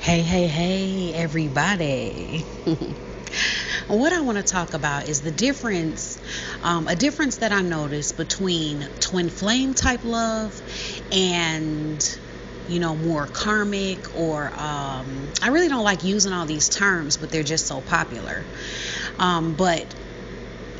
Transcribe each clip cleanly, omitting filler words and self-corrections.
Hey, hey, hey, everybody. What I want to talk about is the difference, a difference that I noticed between twin flame type love and, more karmic or, I really don't like using all these terms, but they're just so popular. But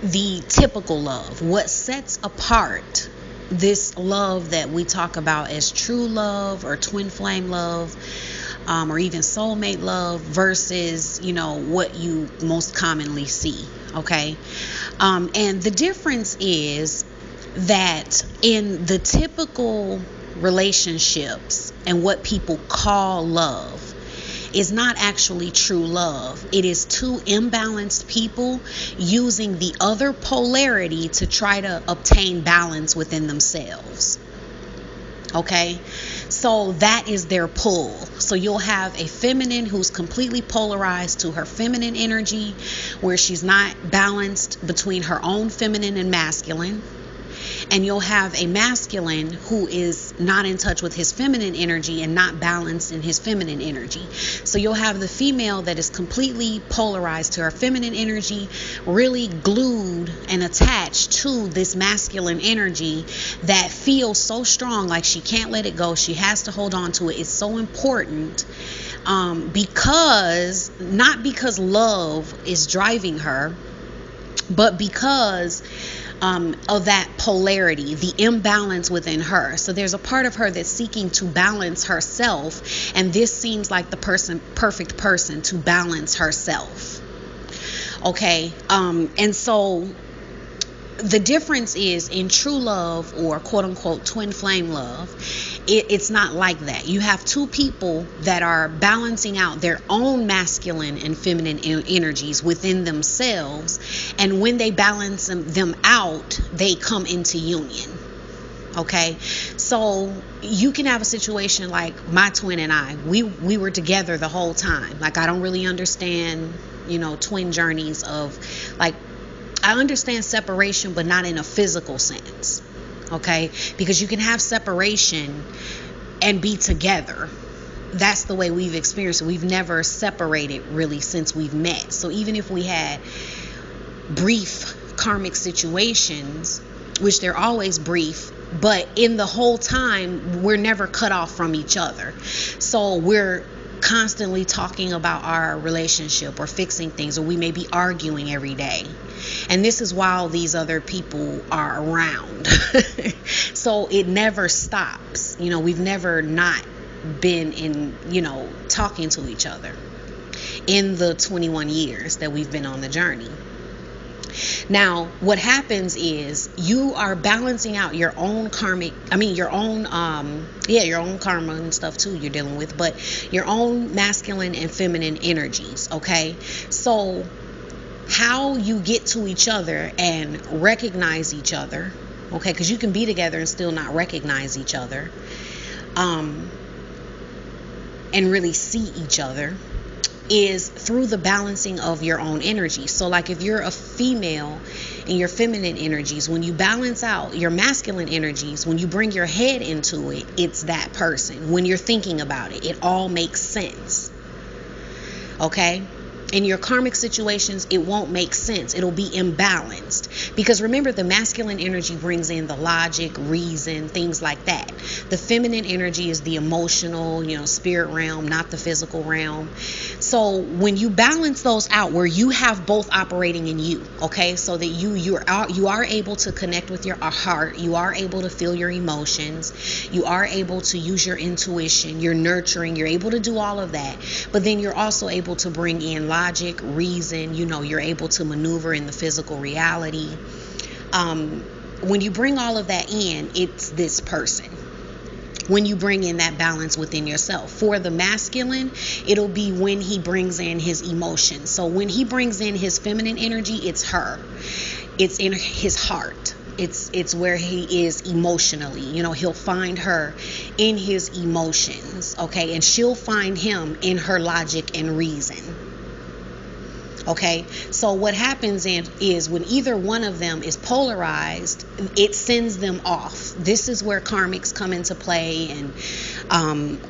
the typical love, what sets apart this love that we talk about as true love or twin flame love, or even soulmate love versus what you most commonly see. Okay. And the difference is that in the typical relationships and what people call love is not actually true love. It is two imbalanced people using the other polarity to try to obtain balance within themselves. Okay, so that is their pull. So you'll have a feminine who's completely polarized to her feminine energy, where she's not balanced between her own feminine and masculine. And you'll have a masculine who is not in touch with his feminine energy and not balanced in his feminine energy. So you'll have the female that is completely polarized to her feminine energy, really glued and attached to this masculine energy that feels so strong, like she can't let it go. She has to hold on to it. It's so important, because not because love is driving her, but because of that polarity, the imbalance within her. So there's a part of her that's seeking to balance herself, and this seems like the perfect person to balance herself. Okay, and so the difference is in true love, or quote unquote twin flame love, it's not like that. You have two people that are balancing out their own masculine and feminine energies within themselves, and when they balance them out, they come into union. Okay, so you can have a situation like my twin and I. We were together the whole time. Like, I don't really understand, twin journeys of, like, I understand separation, but not in a physical sense. Okay, because you can have separation and be together. That's the way we've experienced it. We've never separated really since we've met. So even if we had brief karmic situations, which they're always brief, but in the whole time we're never cut off from each other. So we're constantly talking about our relationship or fixing things, or we may be arguing every day. And this is while these other people are around. So it never stops. We've never not been in, talking to each other in the 21 years that we've been on the journey. Now, what happens is you are balancing out your own your own karma and stuff too you're dealing with, but your own masculine and feminine energies, okay? So how you get to each other and recognize each other, okay, because you can be together and still not recognize each other, and really see each other, is through the balancing of your own energy. So like if you're a female in your feminine energies, when you balance out your masculine energies, when you bring your head into it, it's that person. When you're thinking about it, it all makes sense. Okay? In your karmic situations, it won't make sense. It'll be imbalanced. Because remember, the masculine energy brings in the logic, reason, things like that. The feminine energy is the emotional, spirit realm, not the physical realm. So when you balance those out, where you have both operating in you, okay, so that you are able to connect with your heart, you are able to feel your emotions, you are able to use your intuition, you're nurturing, you're able to do all of that. But then you're also able to bring in logic, reason, you're able to maneuver in the physical reality. When you bring all of that in, it's this person. When you bring in that balance within yourself. For the masculine, it'll be when he brings in his emotions. So when he brings in his feminine energy, it's her. It's in his heart. It's where he is emotionally. He'll find her in his emotions, okay? And she'll find him in her logic and reason. Okay, so what happens is when either one of them is polarized, it sends them off. This is where karmics come into play, and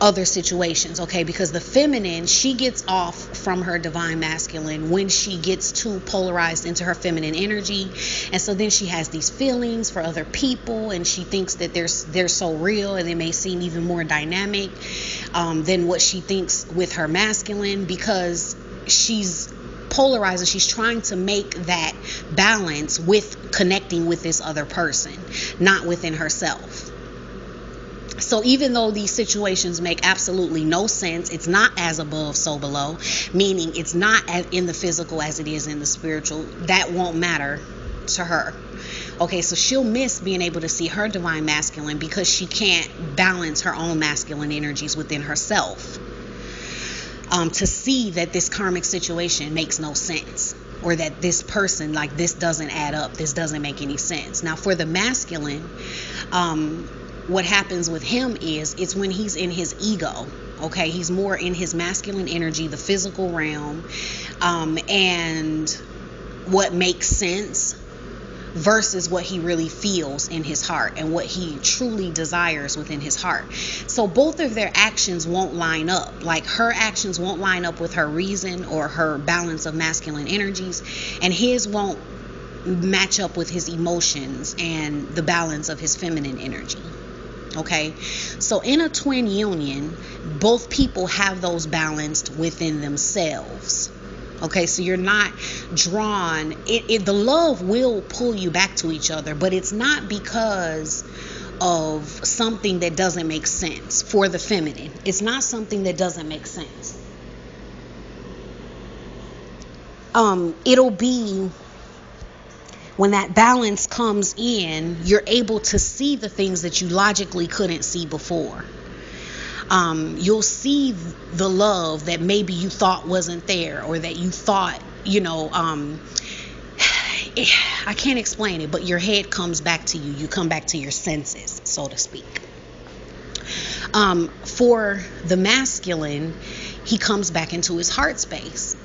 other situations. Okay, because the feminine, she gets off from her divine masculine when she gets too polarized into her feminine energy, and so then she has these feelings for other people, and she thinks that they're so real, and they may seem even more dynamic than what she thinks with her masculine, because she's polarizing. She's trying to make that balance with connecting with this other person, not within herself. So even though these situations make absolutely no sense, it's not as above, so below, meaning it's not as in the physical as it is in the spiritual. That won't matter to her. Okay, so she'll miss being able to see her divine masculine because she can't balance her own masculine energies within herself. To see that this karmic situation makes no sense, or that this person, like, this doesn't add up, this doesn't make any sense. Now for the masculine, what happens with him is it's when he's in his ego. Okay, he's more in his masculine energy, the physical realm, and what makes sense versus what he really feels in his heart and what he truly desires within his heart. So both of their actions won't line up. Like, her actions won't line up with her reason or her balance of masculine energies, and his won't match up with his emotions and the balance of his feminine energy. Okay, so in a twin union, both people have those balanced within themselves. Okay, so you're not drawn, the love will pull you back to each other, but it's not because of something that doesn't make sense. For the feminine, it's not something that doesn't make sense. It'll be when that balance comes in, you're able to see the things that you logically couldn't see before. You'll see the love that maybe you thought wasn't there, or that you thought, I can't explain it, but your head comes back to you. You come back to your senses, so to speak. For the masculine, he comes back into his heart space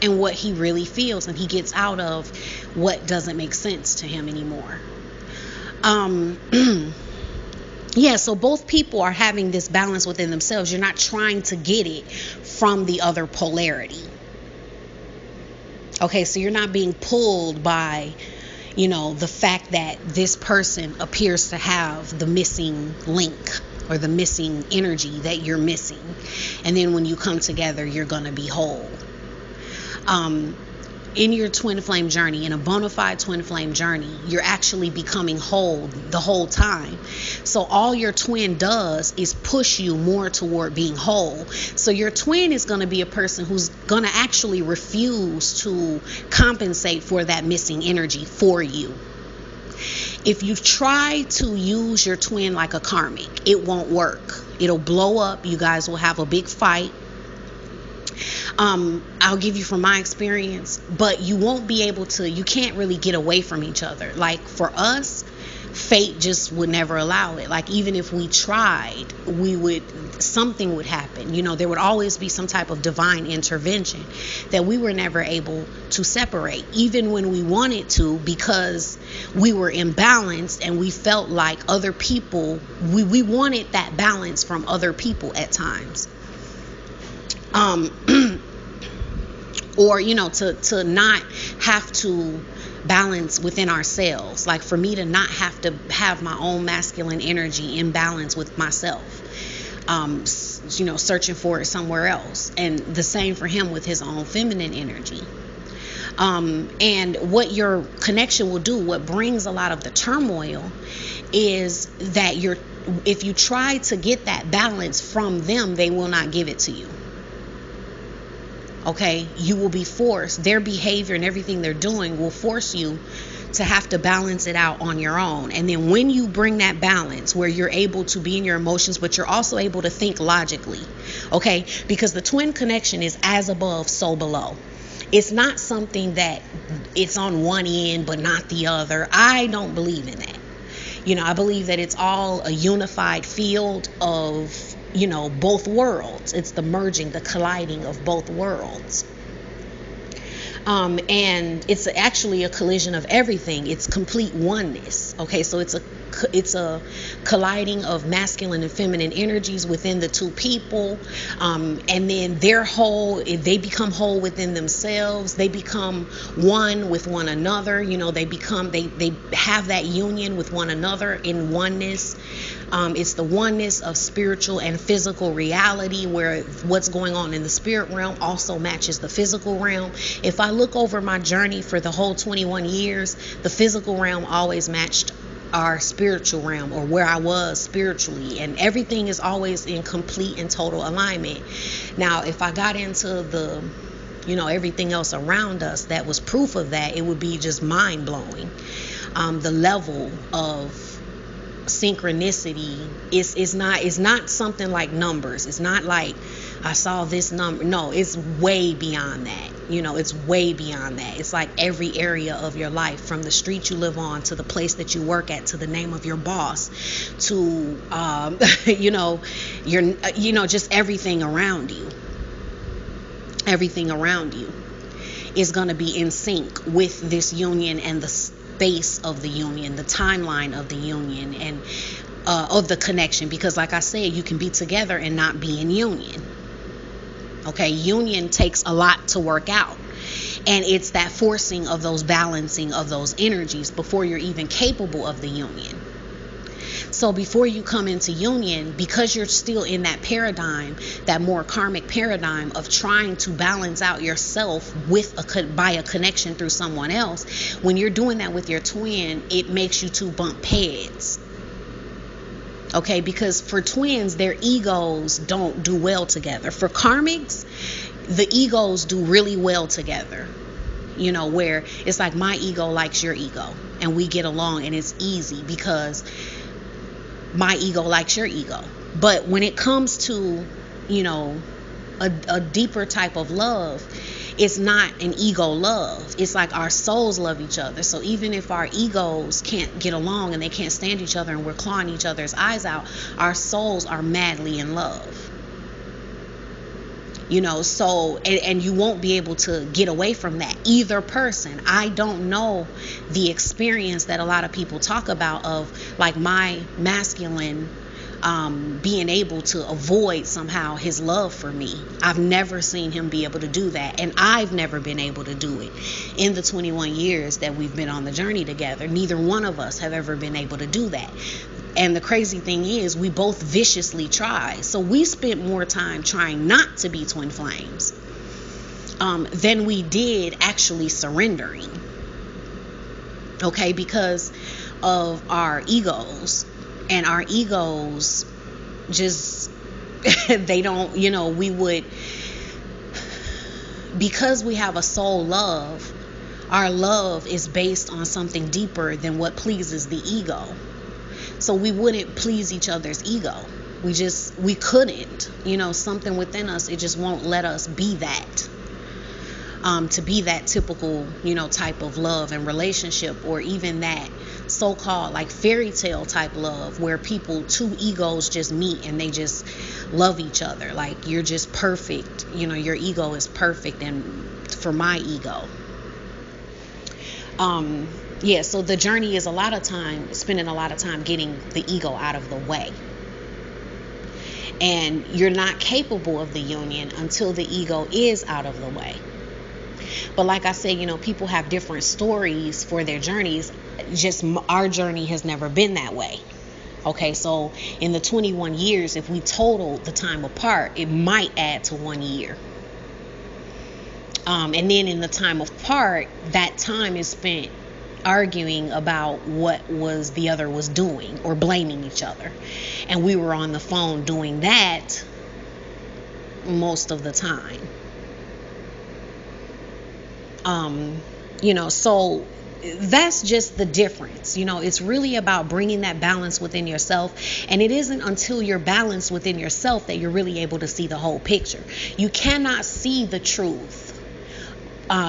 and what he really feels, and he gets out of what doesn't make sense to him anymore. Yeah, so both people are having this balance within themselves. You're not trying to get it from the other polarity. Okay, so you're not being pulled by, the fact that this person appears to have the missing link or the missing energy that you're missing. And then when you come together, you're going to be whole. In your twin flame journey, in a bona fide twin flame journey, you're actually becoming whole the whole time. So all your twin does is push you more toward being whole. So your twin is going to be a person who's going to actually refuse to compensate for that missing energy for you. If you try to use your twin like a karmic, it won't work. It'll blow up. You guys will have a big fight. I'll give you from my experience, but you won't be able to, you can't really get away from each other. Like, for us, fate just would never allow it. Like, even if we tried, something would happen. There would always be some type of divine intervention that we were never able to separate, even when we wanted to, because we were imbalanced and we felt like other people, we wanted that balance from other people at times. Or to not have to balance within ourselves. Like, for me to not have to have my own masculine energy in balance with myself, searching for it somewhere else. And the same for him with his own feminine energy. And what your connection will do, what brings a lot of the turmoil, is that if you try to get that balance from them, they will not give it to you. Okay, you will be forced. Their behavior and everything they're doing will force you to have to balance it out on your own. And then when you bring that balance where you're able to be in your emotions, but you're also able to think logically, okay, because the twin connection is as above, so below. It's not something that it's on one end but not the other. I don't believe in that. I believe that it's all a unified field of both worlds. It's the merging, the colliding of both worlds. And it's actually a collision of everything. It's complete oneness. Okay, so it's a colliding of masculine and feminine energies within the two people, and then they become whole within themselves. They become one with one another. They have that union with one another in oneness. It's the oneness of spiritual and physical reality, where what's going on in the spirit realm also matches the physical realm. If I look over my journey for the whole 21 years, the physical realm always matched our spiritual realm, or where I was spiritually, and everything is always in complete and total alignment. Now, if I got into the everything else around us that was proof of that, it would be just mind-blowing. The level of synchronicity is not something like numbers. It's not like I saw this number. No, it's way beyond that. It's way beyond that. It's like every area of your life, from the street you live on to the place that you work at, to the name of your boss, to just everything around you. Everything around you is going to be in sync with this union and the space of the union, the timeline of the union, and of the connection. Because like I said, you can be together and not be in union. Okay, union takes a lot to work out, and it's that forcing of those balancing of those energies before you're even capable of the union. So before you come into union, because you're still in that paradigm, that more karmic paradigm of trying to balance out yourself by a connection through someone else, when you're doing that with your twin, it makes you two bump heads. Okay, because for twins, their egos don't do well together. For karmics, the egos do really well together. Where it's like my ego likes your ego, and we get along, and it's easy because my ego likes your ego. But when it comes to a deeper type of love, it's not an ego love. It's like our souls love each other. So even if our egos can't get along and they can't stand each other and we're clawing each other's eyes out, our souls are madly in love. So and you won't be able to get away from that, either person. I don't know the experience that a lot of people talk about of like my masculine being able to avoid somehow his love for me. I've never seen him be able to do that, and I've never been able to do it. In the 21 years that we've been on the journey together, neither one of us have ever been able to do that. And the crazy thing is, we both viciously try. So we spent more time trying not to be twin flames than we did actually surrendering. Okay, because of our egos. And our egos just, they don't, we would, because we have a soul love, our love is based on something deeper than what pleases the ego. So we wouldn't please each other's ego. We couldn't, something within us, it just won't let us be that. To be that typical, type of love and relationship, or even that so-called like fairy tale type love where two egos just meet and they just love each other. Like, you're just perfect, your ego is perfect, and for my ego. So the journey is spending a lot of time getting the ego out of the way. And you're not capable of the union until the ego is out of the way. But like I said, people have different stories for their journeys. Just our journey has never been that way. Okay, so in the 21 years, if we total the time apart, it might add to 1 year. And then in the time apart, that time is spent arguing about what the other was doing, or blaming each other. And we were on the phone doing that most of the time. So that's just the difference. It's really about bringing that balance within yourself. And it isn't until you're balanced within yourself that you're really able to see the whole picture. You cannot see the truth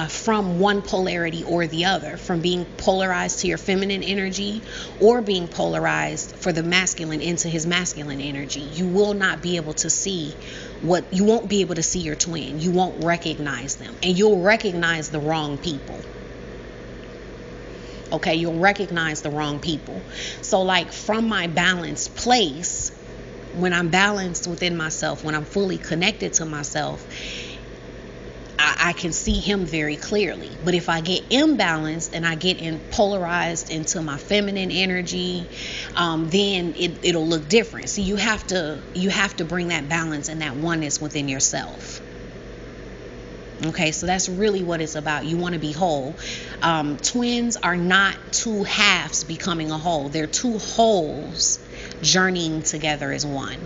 from one polarity or the other, from being polarized to your feminine energy or being polarized for the masculine into his masculine energy. You will not be able to see you won't be able to see your twin. You won't recognize them, and you'll recognize the wrong people. Okay, you'll recognize the wrong people. So like from my balanced place, when I'm balanced within myself, when I'm fully connected to myself, I can see him very clearly. But if I get imbalanced and I get polarized into my feminine energy, then it'll look different. So you have to bring that balance and that oneness within yourself. Okay, so that's really what it's about. You want to be whole. Twins are not two halves becoming a whole. They're two wholes journeying together as one.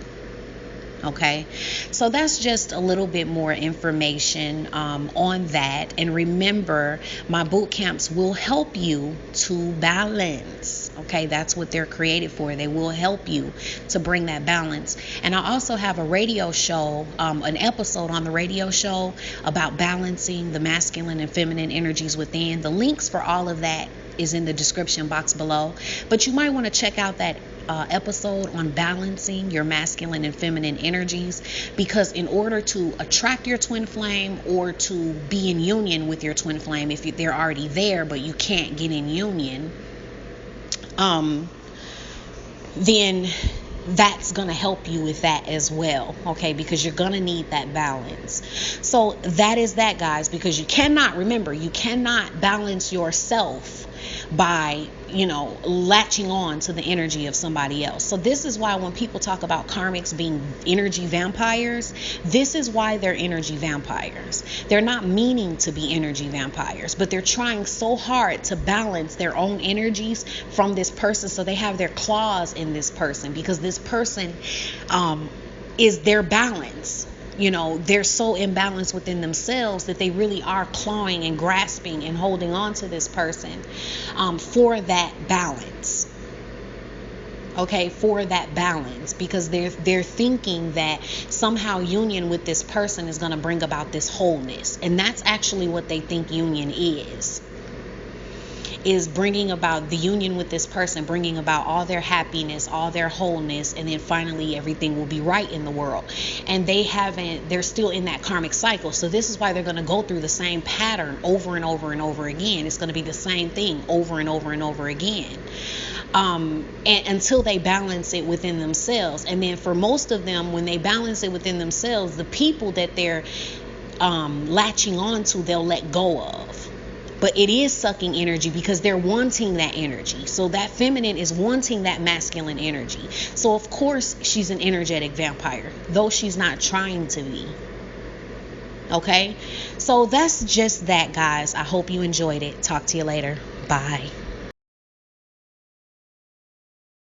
Okay, so that's just a little bit more information on that. And remember, my boot camps will help you to balance. Okay, that's what they're created for. They will help you to bring that balance. And I also have a radio show, an episode on the radio show about balancing the masculine and feminine energies within. The links for all of that is in the description box below. But you might want to check out that episode on balancing your masculine and feminine energies, because in order to attract your twin flame or to be in union with your twin flame, if they're already there but you can't get in union, then that's going to help you with that as well. Okay, because you're going to need that balance. So that is that, guys, because you cannot balance yourself by latching on to the energy of somebody else. So this is why when people talk about karmics being energy vampires, this is why they're energy vampires. They're not meaning to be energy vampires, but they're trying so hard to balance their own energies from this person, so they have their claws in this person, because this person is their balance. They're so imbalanced within themselves that they really are clawing and grasping and holding on to this person for that balance. Okay, for that balance, because they're thinking that somehow union with this person is going to bring about this wholeness. And that's actually what they think union is bringing about the union with this person, bringing about all their happiness, all their wholeness, and then finally everything will be right in the world. And they're still in that karmic cycle. So this is why they're going to go through the same pattern over and over and over again. It's going to be the same thing over and over and over again, and until they balance it within themselves. And then for most of them, when they balance it within themselves, the people that they're latching on to, they'll let go of. But it is sucking energy because they're wanting that energy. So that feminine is wanting that masculine energy. So of course she's an energetic vampire, though she's not trying to be. Okay, so that's just that, guys. I hope you enjoyed it. Talk to you later. Bye.